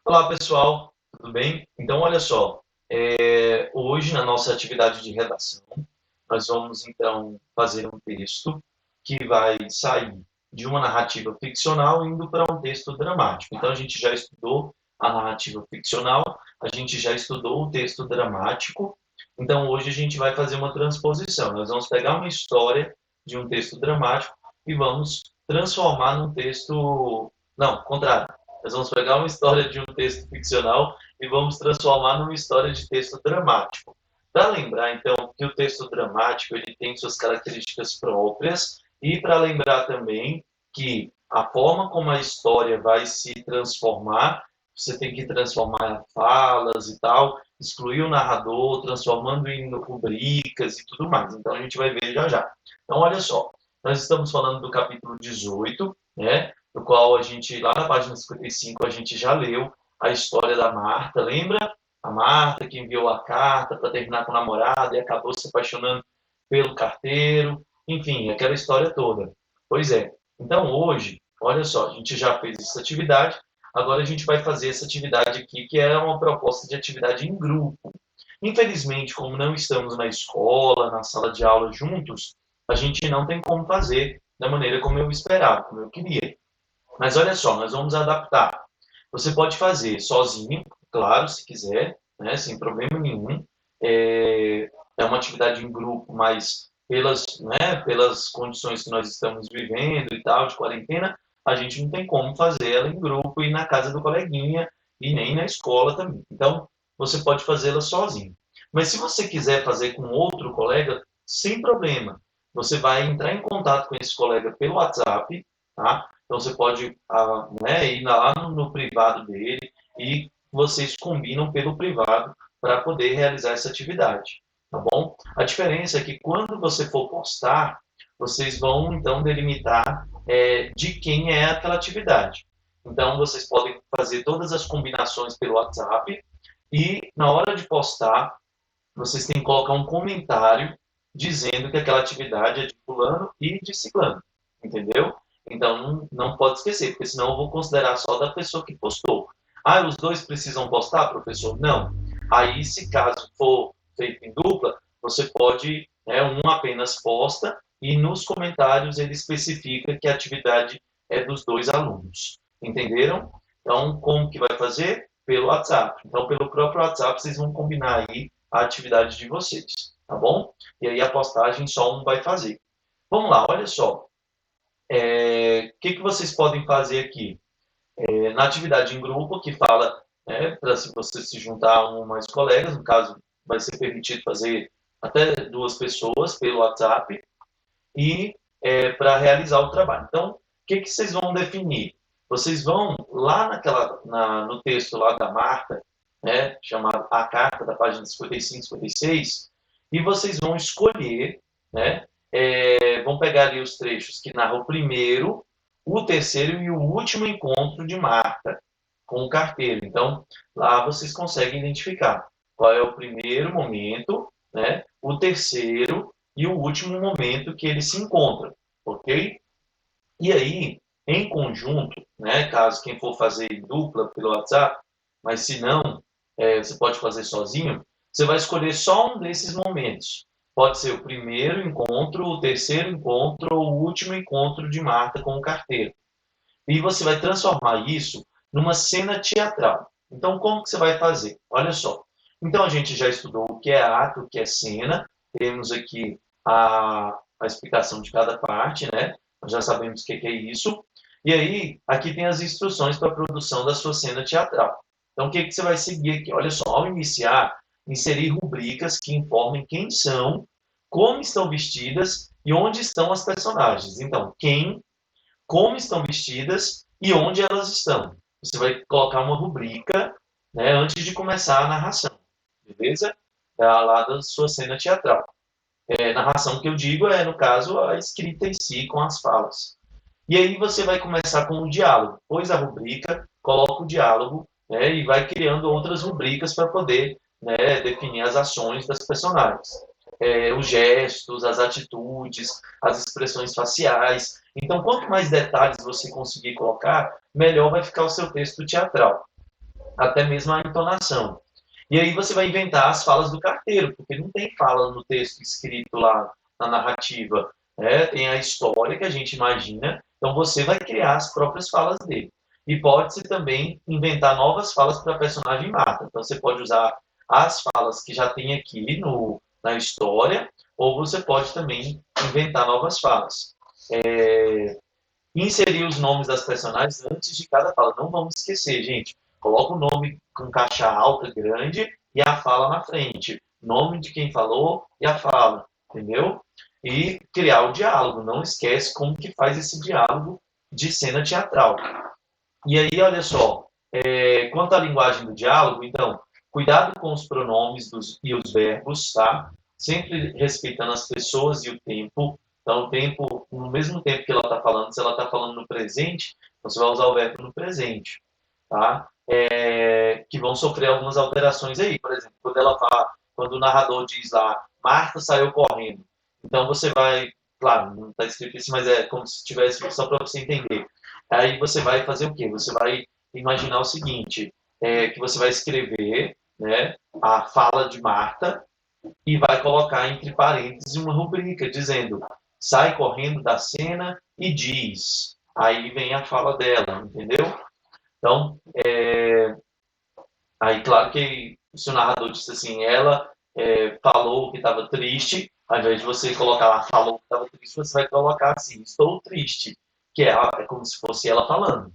Olá, pessoal, tudo bem? Então, olha só, hoje na nossa atividade de redação, nós vamos então fazer um texto que vai sair de uma narrativa ficcional indo para um texto dramático. Então, a gente já estudou a narrativa ficcional, a gente já estudou o texto dramático, então hoje a gente vai fazer uma transposição. Nós vamos pegar uma história de um texto dramático e vamos transformar num texto. Não, contrário. Nós vamos pegar uma história de um texto ficcional e vamos transformar numa história de texto dramático. Para lembrar, então, que o texto dramático ele tem suas características próprias e para lembrar também que a forma como a história vai se transformar, você tem que transformar falas e tal, excluir o narrador, transformando em rubricas e tudo mais. Então, a gente vai ver já já. Então, olha só, nós estamos falando do capítulo 18, né? No qual a gente, lá na página 55, a gente já leu a história da Marta, lembra? A Marta que enviou a carta para terminar com o namorado e acabou se apaixonando pelo carteiro, enfim, aquela história toda. Pois é. Então hoje, olha só, a gente já fez essa atividade, agora a gente vai fazer essa atividade aqui, que é uma proposta de atividade em grupo. Infelizmente, como não estamos na escola, na sala de aula juntos, a gente não tem como fazer da maneira como eu esperava, como eu queria. Mas olha só, nós vamos adaptar. Você pode fazer sozinho, claro, se quiser, né, sem problema nenhum. É uma atividade em grupo, mas pelas condições que nós estamos vivendo e tal, de quarentena, a gente não tem como fazer ela em grupo e na casa do coleguinha e nem na escola também. Então, você pode fazê-la sozinho. Mas se você quiser fazer com outro colega, sem problema. Você vai entrar em contato com esse colega pelo WhatsApp, tá? Então você pode ir lá no privado dele e vocês combinam pelo privado para poder realizar essa atividade, tá bom? A diferença é que quando você for postar, vocês vão então delimitar de quem é aquela atividade. Então vocês podem fazer todas as combinações pelo WhatsApp e na hora de postar, vocês têm que colocar um comentário dizendo que aquela atividade é de fulano e de ciclano, entendeu? Então não pode esquecer, porque senão eu vou considerar só da pessoa que postou. Ah, os dois precisam postar, professor? Não. Aí, se caso for feito em dupla, você pode, um apenas posta e nos comentários ele especifica que a atividade é dos dois alunos. Entenderam? Então, como que vai fazer? Pelo WhatsApp. Então, pelo próprio WhatsApp, vocês vão combinar aí a atividade de vocês, tá bom? E aí a postagem só um vai fazer. Vamos lá, olha só. Que vocês podem fazer aqui? Na atividade em grupo, que fala para você se juntar a um ou mais colegas, no caso, vai ser permitido fazer até duas pessoas pelo WhatsApp, e para realizar o trabalho. Então, o que vocês vão definir? Vocês vão lá no texto lá da Marta, né, chamado A Carta, da página 55, 56, e vocês vão escolher, né, vão pegar ali os trechos que narram o primeiro, o terceiro e o último encontro de Marta com o carteiro. Então, lá vocês conseguem identificar qual é o primeiro momento, né, o terceiro e o último momento que eles se encontram, ok? E aí, em conjunto, né, caso quem for fazer em dupla pelo WhatsApp, mas se não, você pode fazer sozinho, você vai escolher só um desses momentos. Pode ser o primeiro encontro, o terceiro encontro ou o último encontro de Marta com o carteiro. E você vai transformar isso numa cena teatral. Então, como que você vai fazer? Olha só. Então, a gente já estudou o que é ato, o que é cena. Temos aqui a explicação de cada parte, né? Nós já sabemos o que é isso. E aí, aqui tem as instruções para a produção da sua cena teatral. Então, o que você vai seguir aqui? Olha só, ao iniciar, inserir rubricas que informem quem são, como estão vestidas e onde estão as personagens. Então, quem, como estão vestidas e onde elas estão. Você vai colocar uma rubrica, né, antes de começar a narração, beleza? Lá da sua cena teatral. Narração que eu digo é, no caso, a escrita em si, com as falas. E aí você vai começar com o diálogo. Pôs a rubrica, coloca o diálogo, né, e vai criando outras rubricas para poder, né, definir as ações das personagens. Os gestos, as atitudes, as expressões faciais. Então, quanto mais detalhes você conseguir colocar, melhor vai ficar o seu texto teatral. até mesmo a entonação. E aí você vai inventar as falas do carteiro, porque não tem fala no texto escrito lá na narrativa, né? Tem a história que a gente imagina, então você vai criar as próprias falas dele. E pode-se também inventar novas falas para a personagem Marta. Então você pode usar as falas que já tem aqui na história, ou você pode também inventar novas falas. Inserir os nomes das personagens antes de cada fala. Não vamos esquecer, gente. Coloca o nome com caixa alta, grande, e a fala na frente. Nome de quem falou e a fala, entendeu? E criar o diálogo. Não esquece como que faz esse diálogo de cena teatral. E aí, olha só, quanto à linguagem do diálogo, então, cuidado com os pronomes e os verbos, tá? Sempre respeitando as pessoas e o tempo. Então, o tempo, no mesmo tempo que ela está falando, se ela está falando no presente, você vai usar o verbo no presente, tá? Que vão sofrer algumas alterações aí. Por exemplo, quando ela fala, quando o narrador diz lá, Marta saiu correndo. Então, você vai, claro, não está escrito isso, mas é como se tivesse, só para você entender. Aí você vai fazer o quê? Você vai imaginar o seguinte, que você vai escrever, né, a fala de Marta e vai colocar entre parênteses uma rubrica dizendo sai correndo da cena e diz. Aí vem a fala dela, entendeu? Então, aí claro que se o narrador disse assim, ela falou que estava triste, ao invés de você colocar lá falou que estava triste, você vai colocar assim, estou triste, que é como se fosse ela falando.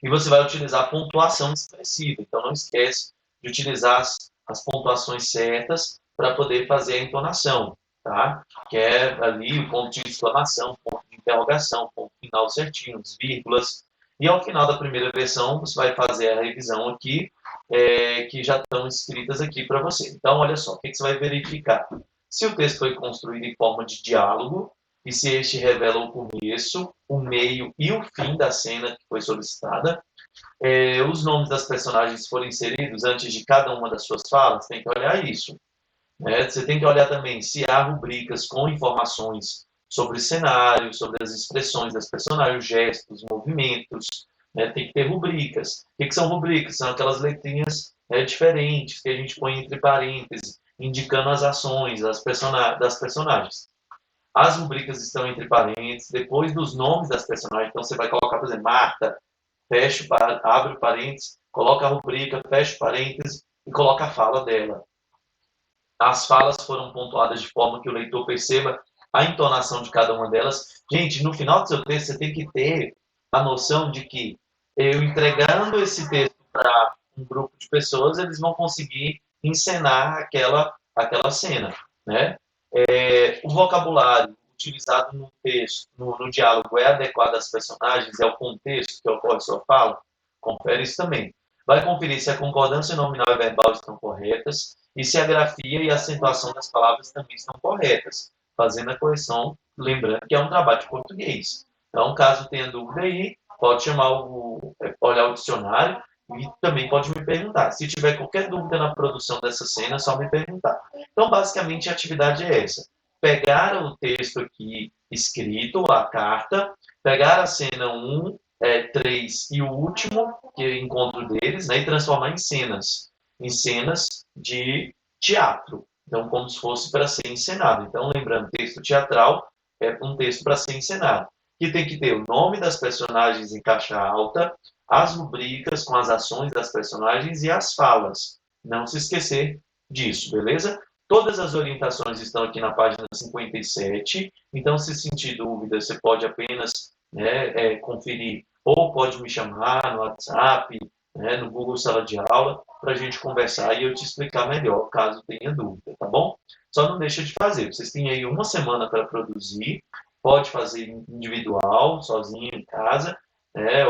E você vai utilizar pontuação expressiva. Então, não esquece de utilizar as pontuações certas para poder fazer a entonação, tá? Que é ali o ponto de exclamação, ponto de interrogação, ponto final certinho, as vírgulas. E ao final da primeira versão, você vai fazer a revisão aqui, que já estão escritas aqui para você. Então, olha só, o que você vai verificar? Se o texto foi construído em forma de diálogo, e se este revela o começo, o meio e o fim da cena que foi solicitada, os nomes das personagens foram inseridos antes de cada uma das suas falas, tem que olhar isso. Né? Você tem que olhar também se há rubricas com informações sobre o cenário, sobre as expressões das personagens, gestos, movimentos, né? Tem que ter rubricas. O que são rubricas? São aquelas letrinhas diferentes que a gente põe entre parênteses, indicando as ações das personagens. As rubricas estão entre parênteses, depois dos nomes das personagens. Então, você vai colocar, por exemplo, Marta, abre o parênteses, coloca a rubrica, fecha o parênteses e coloca a fala dela. As falas foram pontuadas de forma que o leitor perceba a entonação de cada uma delas. Gente, no final do seu texto, você tem que ter a noção de que eu entregando esse texto para um grupo de pessoas, eles vão conseguir encenar aquela cena, né? O vocabulário utilizado no texto, no diálogo, é adequado às personagens, é o contexto que ocorre sua fala? Confere isso também. Vai conferir se a concordância nominal e verbal estão corretas e se a grafia e a acentuação das palavras também estão corretas, fazendo a correção, lembrando que é um trabalho de português. Então, caso tenha dúvida aí, pode olhar o dicionário e também pode me perguntar. Se tiver qualquer dúvida na produção dessa cena, é só me perguntar. Então, basicamente, a atividade é essa. Pegar o texto aqui escrito, a carta, pegar a cena 1, 3 e o último, que é o encontro deles, né, e transformar em cenas de teatro. Então, como se fosse para ser encenado. Então, lembrando, texto teatral é um texto para ser encenado. Que tem que ter o nome das personagens em caixa alta, as rubricas com as ações das personagens e as falas. Não se esquecer disso, beleza? Todas as orientações estão aqui na página 57, então se sentir dúvida, você pode apenas conferir, ou pode me chamar no WhatsApp, no Google Sala de Aula, para a gente conversar e eu te explicar melhor, caso tenha dúvida, tá bom? Só não deixa de fazer, vocês têm aí uma semana para produzir, pode fazer individual, sozinho em casa,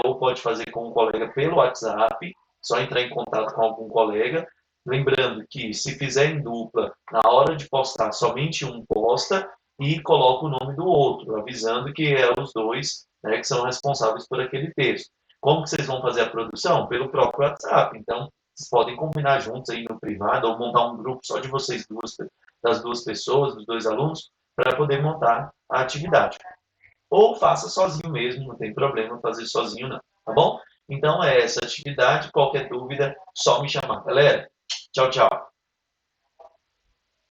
ou pode fazer com um colega pelo WhatsApp, só entrar em contato com algum colega. Lembrando que se fizer em dupla, na hora de postar, somente um posta e coloca o nome do outro, avisando que é os dois que são responsáveis por aquele texto. Como que vocês vão fazer a produção? Pelo próprio WhatsApp. Então, vocês podem combinar juntos aí no privado ou montar um grupo só de vocês duas, das duas pessoas, dos dois alunos, para poder montar a atividade. Ou faça sozinho mesmo, não tem problema fazer sozinho não, tá bom? Então é essa atividade. Qualquer dúvida, só me chamar. Galera, tchau, tchau.